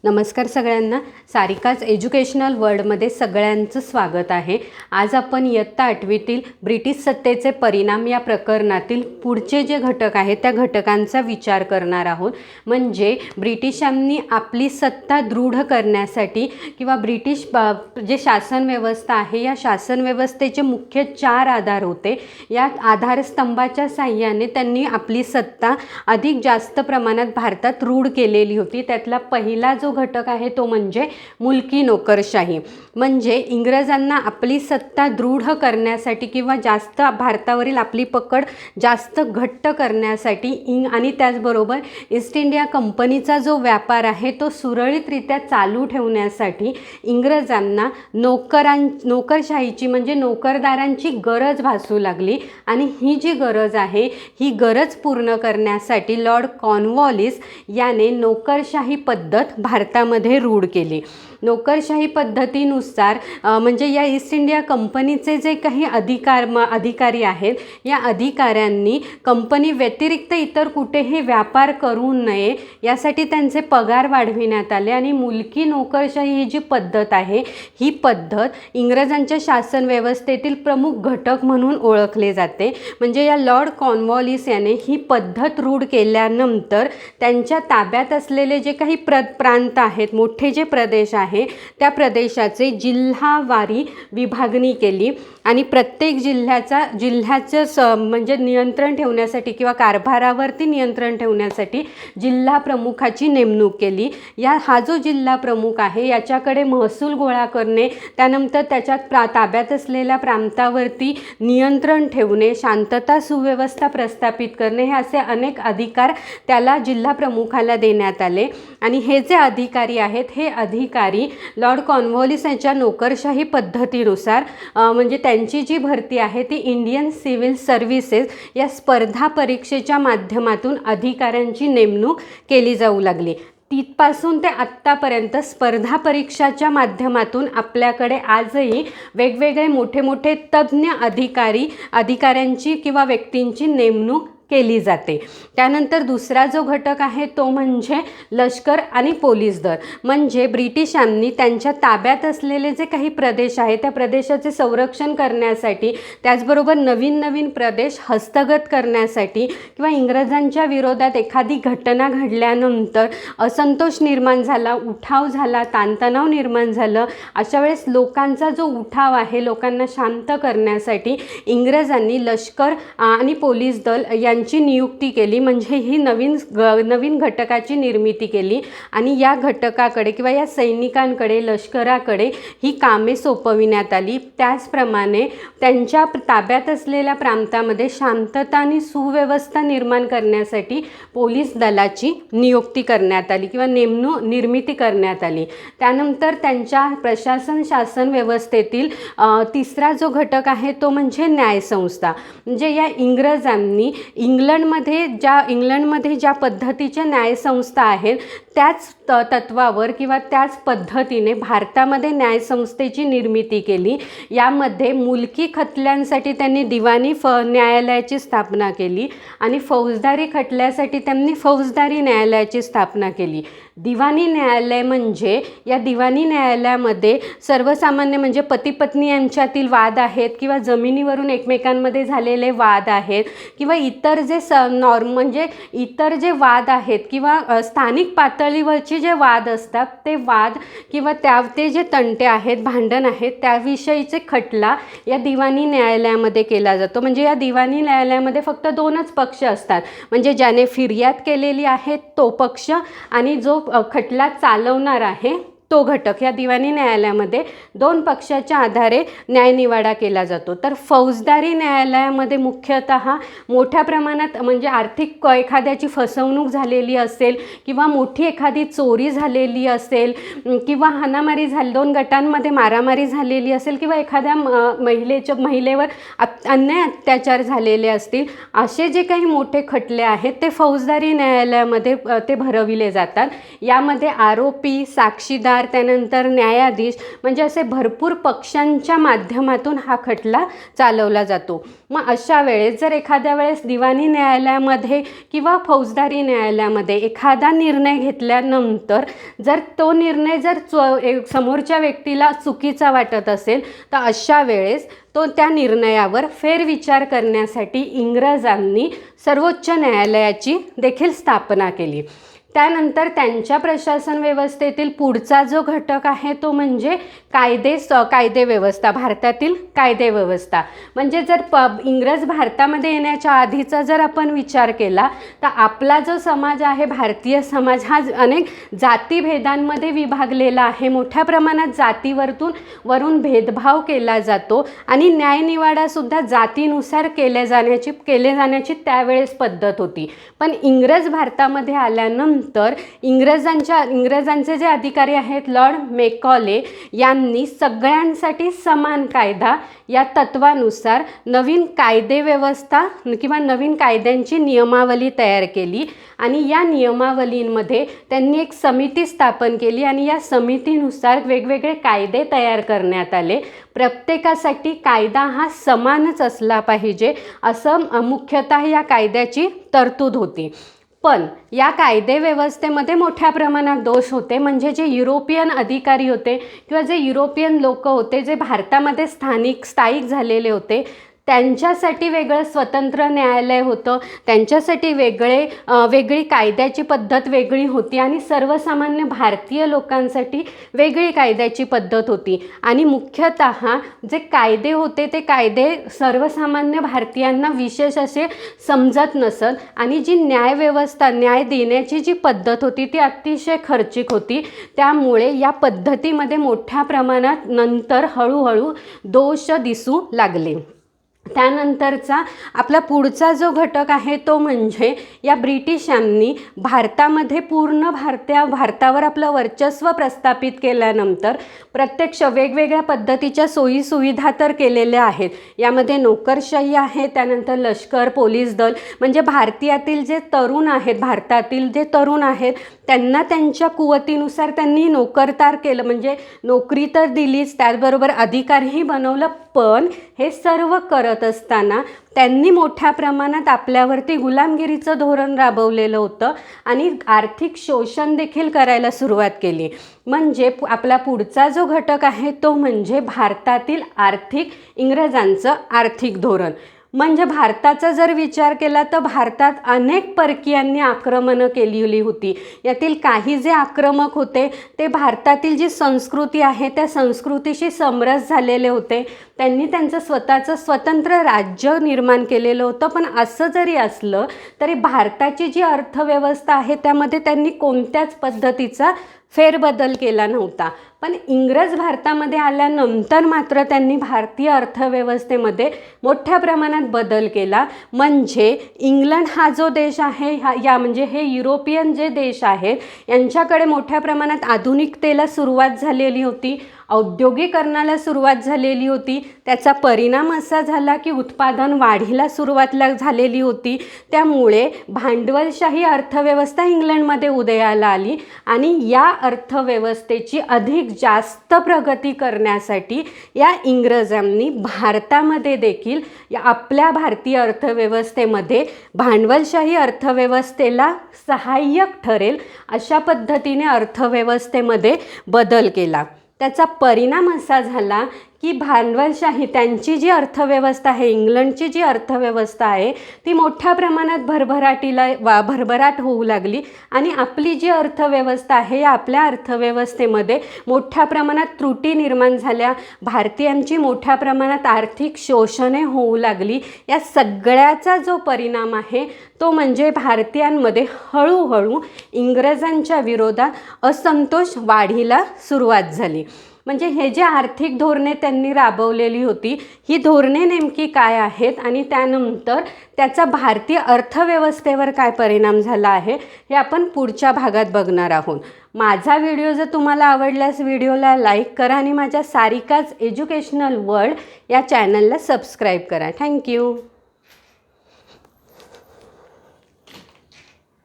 नमस्कार सगळ्यांना. सारिकाच एज्युकेशनल वर्ल्डमध्ये सगळ्यांचं स्वागत आहे. आज आपण इयत्ता 8वीतील ब्रिटिश सत्तेचे परिणाम या प्रकरणातील पुढचे जे घटक आहेत त्या घटकांचा विचार करणार आहोत. म्हणजे ब्रिटिशांनी आपली सत्ता दृढ करण्यासाठी किंवा ब्रिटिश जे शासन व्यवस्था आहे या शासन व्यवस्थेचे मुख्य 4 आधार होते. या आधारस्तंभाच्या साहाय्याने त्यांनी आपली सत्ता अधिक जास्त प्रमाणात भारतात रूढ केलेली होती. त्यातला पहिला जो घटक आहे तो म्हणजे मुलकी नोकरशाही. म्हणजे इंग्रजांना आपली सत्ता दृढ करण्यासाठी किंवा जास्त भारतावरील आपली पकड जास्त घट्ट करण्यासाठी आणि त्याचबरोबर ईस्ट इंडिया कंपनीचा जो व्यापार आहे तो सुरळीतरित्या चालू ठेवण्यासाठी इंग्रजांना नोकरशाहीची म्हणजे नोकरदारांची गरज भासू लागली. आणि ही जी गरज आहे ही गरज पूर्ण करण्यासाठी लॉर्ड कॉर्नवॉलिस याने नोकरशाही पद्धत भारतामध्ये रूढ केली. नोकरशाही पद्धतीनुसार म्हणजे या ईस्ट इंडिया कंपनीचे जे काही अधिकारी आहेत या अधिकाऱ्यांनी कंपनी व्यतिरिक्त इतर कुठेही व्यापार करू नये यासाठी त्यांचे पगार वाढविण्यात आले. आणि मुलकी नोकरशाही ही जी पद्धत आहे ही पद्धत इंग्रजांच्या शासन व्यवस्थेतील प्रमुख घटक म्हणून ओळखले जाते. म्हणजे या लॉर्ड कॉर्नवॉलिस याने ही पद्धत रूढ केल्यानंतर त्यांच्या ताब्यात असलेले जे काही प्रांत आहेत, मोठे जे प्रदेश आहे त्या प्रदेशाचे जिल्हावारी विभागणी केली. आणि प्रत्येक जिल्ह्याचं म्हणजे नियंत्रण ठेवण्यासाठी किंवा कारभारावरती नियंत्रण ठेवण्यासाठी जिल्हा प्रमुखाची नेमणूक केली. हा जो जिल्हा प्रमुख आहे याच्याकडे महसूल गोळा करणे, त्यानंतर त्याच्यात ताब्यात असलेल्या प्रांतावरती नियंत्रण ठेवणे, शांतता सुव्यवस्था प्रस्थापित करणे हे असे अनेक अधिकार त्याला जिल्हा प्रमुखाला देण्यात आले. आणि हे जे अधिकारी आहेत हे अधिकारी लॉर्ड कॉर्नवॉलिस यांच्या नोकरशाही पद्धतीनुसार म्हणजे त्यांची जी भरती आहे ती इंडियन सिव्हिल सर्व्हिसेस या स्पर्धा परीक्षेच्या माध्यमातून अधिकाऱ्यांची नेमणूक केली जाऊ लागली. तिथपासून ते आत्तापर्यंत स्पर्धा परीक्षाच्या माध्यमातून आपल्याकडे आजही वेगवेगळे मोठे मोठे तज्ज्ञ अधिकाऱ्यांची किंवा व्यक्तींची नेमणूक केली जाते. त्यानंतर दुसरा जो घटक आहे तो म्हणजे लष्कर आणि पोलीस दल. म्हणजे ब्रिटिशांनी त्यांच्या ताब्यात असलेले जे काही प्रदेश आहेत त्या प्रदेशाचे संरक्षण करण्यासाठी, त्याचबरोबर नवीन नवीन प्रदेश हस्तगत करण्यासाठी किंवा इंग्रजांच्या विरोधात एखादी घटना घडल्यानंतर असंतोष निर्माण झाला, उठाव झाला, ताणतणाव निर्माण झालं, अशा वेळेस लोकांचा जो उठाव आहे लोकांना शांत करण्यासाठी इंग्रजांनी लष्कर आणि पोलीस दल यांची नियुक्ती केली. म्हणजे ही नवीन घटकाची निर्मिती केली. आणि या घटकाकडे किंवा या सैनिकांकडे, लष्कराकडे ही कामे सोपविण्यात आली. त्याचप्रमाणे त्यांच्या ताब्यात असलेल्या प्रांतामध्ये शांतता आणि सुव्यवस्था निर्माण करण्यासाठी पोलीस दलाची नियुक्ती करण्यात आली किंवा निर्मिती करण्यात आली. त्यानंतर त्यांच्या प्रशासन शासन व्यवस्थेतील तिसरा जो घटक आहे तो म्हणजे न्यायसंस्था. म्हणजे या इंग्रजांनी इंग्लंडमध्ये ज्या पद्धतीच्या न्यायसंस्था आहेत त्याच तत्वावर किंवा त्याच पद्धतीने भारतामध्ये न्यायसंस्थेची निर्मिती केली. यामध्ये मुलकी खटल्यांसाठी त्यांनी दिवाणी न्यायालयाची स्थापना केली आणि फौजदारी खटल्यासाठी त्यांनी फौजदारी न्यायालयाची स्थापना केली. दिवाणी न्यायालय म्हणजे या दिवाणी न्यायालयामध्ये सर्वसामान्य म्हणजे पती पत्नी यांच्यातील वाद आहेत किंवा जमिनीवरून एकमेकांमध्ये झालेले वाद आहेत किंवा इतर जे वाद आहेत किंवा स्थानिक पातळीवरचे जे वाद असतात ते वाद किंवा ते जे तंटे आहेत, भांडण आहेत त्याविषयीचे खटला या दिवाणी न्यायालयामध्ये केला जातो. म्हणजे या दिवाणी न्यायालयामध्ये फक्त 2च पक्ष असतात. म्हणजे ज्याने फिर्याद केलेली आहे तो पक्ष आणि जो खटला चालवणार आहे तो घटक. या दिवाणी न्यायालयामध्ये 2 पक्षाच्या आधारे न्यायनिवाडा केला जातो. तर फौजदारी न्यायालयामध्ये मुख्यतः मोठ्या प्रमाणात म्हणजे आर्थिक एखाद्याची फसवणूक झालेली असेल किंवा मोठी एखादी चोरी झालेली असेल किंवा हाणामारी झाली, 2 गटांमध्ये मारामारी झालेली असेल किंवा एखाद्या महिलेवर अन्याय अत्याचार झालेले असतील, असे जे काही मोठे खटले आहेत ते फौजदारी न्यायालयामध्ये ते भरविले जातात. यामध्ये आरोपी, साक्षीदार फौजदार, त्यानंतर न्यायाधीश, म्हणजे असे भरपूर पक्षांच्या माध्यमातून हा खटला चालवला जातो. मग अशा वेळेस जर एखाद्या वेळेस दिवाणी न्यायालयामध्ये किंवा फौजदारी न्यायालयामध्ये एखादा निर्णय घेतल्यानंतर जर तो निर्णय जर समोरच्या व्यक्तीला चुकीचा वाटत असेल तर अशा वेळेस त्या निर्णयावर फेरविचार करण्यासाठी इंग्रजांनी सर्वोच्च न्यायालयाची देखील स्थापना केली. त्यानंतर त्यांच्या प्रशासन व्यवस्थेतील पुढचा जो घटक आहे तो म्हणजे कायदे व्यवस्था, भारतातील कायदे व्यवस्था. म्हणजे जर इंग्रज भारतामध्ये येण्याच्या आधीचा जर आपण विचार केला तर आपला जो समाज आहे, भारतीय समाज, हा अनेक जातीभेदांमध्ये विभागलेला आहे. मोठ्या प्रमाणात जातीवरून भेदभाव केला जातो आणि न्यायनिवाडासुद्धा जातीनुसार केले जाण्याची त्यावेळेस पद्धत होती. पण इंग्रज भारतामध्ये आल्यानंतर इंग्रजांचे जे अधिकारी आहेत, लॉर्ड मेकॉले यांनी सगळ्यांसाठी समान कायदा या तत्वानुसार नवीन कायदे व्यवस्था किंवा नवीन कायद्यांची नियमावली तयार केली आणि या नियमावलींमध्ये त्यांनी एक समिती स्थापन केली आणि या समितीनुसार वेगवेगळे कायदे तयार करण्यात आले. प्रत्येकासाठी कायदा हा समानच असला पाहिजे असं मुख्यतः या कायद्याची तरतूद होती. पण या कायदे व्यवस्थेमध्ये मोठ्या प्रमाणात दोष होते. म्हणजे जे युरोपियन अधिकारी होते किंवा जे युरोपियन लोक होते, जे भारतामध्ये स्थायिक झालेले होते, त्यांच्यासाठी वेगळं स्वतंत्र न्यायालय होतं. त्यांच्यासाठी वेगळी कायद्याची पद्धत वेगळी होती आणि सर्वसामान्य भारतीय लोकांसाठी वेगळी कायद्याची पद्धत होती. आणि मुख्यतः जे कायदे होते ते कायदे सर्वसामान्य भारतीयांना विशेष असे समजत नसत आणि जी न्याय देण्याची जी पद्धत होती ती अतिशय खर्चिक होती. त्यामुळे या पद्धतीमध्ये मोठ्या प्रमाणात नंतर हळूहळू दोष दिसू लागले. त्यानंतरचा आपला पुढचा जो घटक आहे तो म्हणजे या ब्रिटिशांनी भारतामध्ये पूर्ण भारतावर आपलं वर्चस्व प्रस्थापित केल्यानंतर प्रत्यक्ष वेगवेगळ्या पद्धतीच्या सोयीसुविधा तर केलेल्या आहेत. यामध्ये नोकरशाही आहे, त्यानंतर लष्कर, पोलीस दल, म्हणजे भारतातील जे तरुण आहेत त्यांना त्यांच्या कुवतीनुसार त्यांनी नोकरदार केलं, म्हणजे नोकरी तर दिलीच, त्याचबरोबर अधिकारही बनवलं. पण हे सर्व करत असताना त्यांनी मोठ्या प्रमाणात आपल्यावरती गुलामगिरीचं धोरण राबवलेलं होतं आणि आर्थिक शोषण देखील करायला सुरुवात केली. म्हणजे आपला पुढचा जो घटक आहे तो म्हणजे भारतातील इंग्रजांचं आर्थिक धोरण. म्हणजे भारताचा जर विचार केला तर भारतात अनेक परकीयांनी आक्रमणं केलेली होती. यातील काही जे आक्रमक होते ते भारतातील जी संस्कृती आहे त्या संस्कृतीशी समरस झालेले होते. त्यांनी त्यांचं स्वतःचं स्वतंत्र राज्य निर्माण केलेलं होतं. पण असं जरी असलं तरी भारताची जी अर्थव्यवस्था आहे त्यामध्ये त्यांनी कोणत्याच पद्धतीचा फेरबदल केला नव्हता. पण इंग्रज भारतामध्ये आल्यानंतर मात्र त्यांनी भारतीय अर्थव्यवस्थेमध्ये मोठ्या प्रमाणात बदल केला. म्हणजे इंग्लंड हा जो देश आहे म्हणजे हे युरोपियन जे देश आहेत यांच्याकडे मोठ्या प्रमाणात आधुनिकतेला सुरुवात झालेली होती, औद्योगिकरणाला सुरुवात झालेली होती. त्याचा परिणाम असा झाला की उत्पादन वाढीला सुरुवात झालेली होती. त्यामुळे भांडवलशाही अर्थव्यवस्था इंग्लंडमध्ये उदयाला आली आणि या अर्थव्यवस्थेची अधिक जास्त प्रगती करण्यासाठी या इंग्रजांनी भारतामध्ये देखील आपल्या भारतीय अर्थव्यवस्थेमध्ये भांडवलशाही अर्थव्यवस्थेला सहाय्यक ठरेल अशा पद्धतीने अर्थव्यवस्थेमध्ये बदल केला. त्याचा परिणाम असा झाला की भांडवलशाही त्यांची जी अर्थव्यवस्था आहे, इंग्लंडची जी अर्थव्यवस्था आहे ती मोठ्या प्रमाणात भरभराट होऊ लागली आणि आपली जी अर्थव्यवस्था आहे या आपल्या अर्थव्यवस्थेमध्ये मोठ्या प्रमाणात त्रुटी निर्माण झाल्या. भारतीयांची मोठ्या प्रमाणात आर्थिक शोषणे होऊ लागली. या सगळ्याचा जो परिणाम आहे तो म्हणजे भारतीयांमध्ये हळूहळू इंग्रजांच्या विरोधात असंतोष वाढीला सुरुवात झाली. म्हणजे हे जे आर्थिक धोरणे त्यांनी राबवलेली होती ही धोरणे नेमकी काय आहेत आणि त्यानंतर त्याचा भारतीय अर्थव्यवस्थेवर काय परिणाम झाला आहे हे आपण पुढच्या भागात बघणार आहोत. माझा व्हिडिओ जर तुम्हाला आवडल्यास व्हिडिओला लाईक करा आणि माझ्या सारिकाच एज्युकेशनल वर्ल्ड या चॅनलला सबस्क्राईब करा. थँक्यू.